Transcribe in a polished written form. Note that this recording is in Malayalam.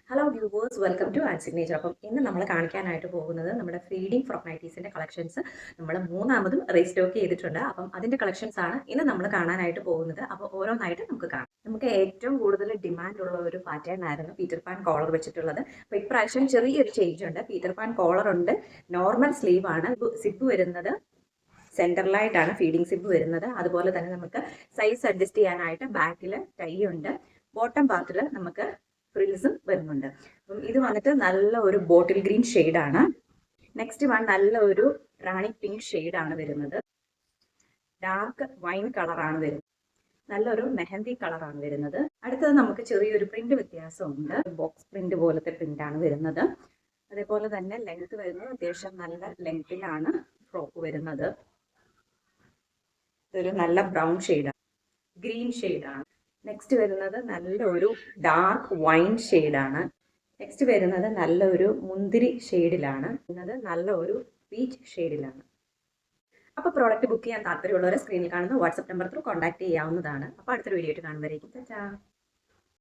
Hello viewers, welcome two and signature. അപ്പം ഇന്ന് നമ്മൾ കാണിക്കാനായിട്ട് പോകുന്നത് നമ്മുടെ ഫീഡിംഗ് ഫ്രോക്ക് നൈറ്റീസിൻ്റെ കളക്ഷൻസ് നമ്മൾ മൂന്നാമതും റീസ്റ്റോക്ക് ചെയ്തിട്ടുണ്ട്. അപ്പം അതിൻ്റെ കളക്ഷൻസ് ആണ് ഇന്ന് നമ്മൾ കാണാനായിട്ട് പോകുന്നത്. അപ്പോൾ ഓരോന്നായിട്ട് നമുക്ക് കാണാം. നമുക്ക് ഏറ്റവും കൂടുതൽ ഡിമാൻഡ് ഉള്ള ഒരു പാറ്റേൺ ആയിരുന്നു പീറ്റർ പാൻ കോളർ വെച്ചിട്ടുള്ളത്. അപ്പോൾ ഇപ്രാവശ്യം ചെറിയൊരു ചേഞ്ച് ഉണ്ട്. പീറ്റർ പാൻ കോളർ ഉണ്ട്, നോർമൽ സ്ലീവ് ആണ്, സിബ് വരുന്നത് സെൻറ്ററിലായിട്ടാണ് ഫീഡിംഗ് സിബ് വരുന്നത്. അതുപോലെ തന്നെ നമുക്ക് സൈസ് അഡ്ജസ്റ്റ് ചെയ്യാനായിട്ട് ബാക്കിൽ ടൈ ഉണ്ട്. ബോട്ടം പാർട്ടിൽ നമുക്ക് ഫ്രിൽസും വരുന്നുണ്ട്. അപ്പം ഇത് വന്നിട്ട് നല്ല ഒരു ബോട്ടിൽ ഗ്രീൻ ഷെയ്ഡാണ്. നെക്സ്റ്റ് വൺ നല്ല ഒരു റാണി പിങ്ക് ഷെയ്ഡാണ് വരുന്നത്. ഡാർക്ക് വൈൻ കളറാണ് വരുന്നത്. നല്ലൊരു മെഹന്തി കളറാണ് വരുന്നത്. അടുത്തത് നമുക്ക് ചെറിയൊരു പ്രിന്റ് വ്യത്യാസമുണ്ട്. ബോക്സ് പ്രിന്റ് പോലത്തെ പ്രിന്റാണ് വരുന്നത്. അതേപോലെ തന്നെ ലെങ്ത് വരുന്നത് അത്യാവശ്യം നല്ല ലെങ്ത്തിലാണ് ഫ്രോക്ക് വരുന്നത്. ഇതൊരു നല്ല ബ്രൗൺ ഷെയ്ഡാണ്, ഗ്രീൻ ഷെയ്ഡാണ്. നെക്സ്റ്റ് വരുന്നത് നല്ലൊരു ഡാർക്ക് വൈൻ ഷെയ്ഡാണ്. നെക്സ്റ്റ് വരുന്നത് നല്ലൊരു മുന്തിരി ഷെയ്ഡിലാണ്. നല്ലൊരു പീച്ച് ഷെയ്ഡിലാണ്. അപ്പോൾ പ്രോഡക്റ്റ് ബുക്ക് ചെയ്യാൻ താല്പര്യമുള്ളവരെ സ്ക്രീനിൽ കാണുന്ന വാട്സപ്പ് നമ്പർ ത്രൂ കോൺടാക്ട് ചെയ്യാവുന്നതാണ്. അപ്പോൾ അടുത്തൊരു വീഡിയോ ആയിട്ട് കാണുമ്പോഴേക്കും ടാറ്റാ.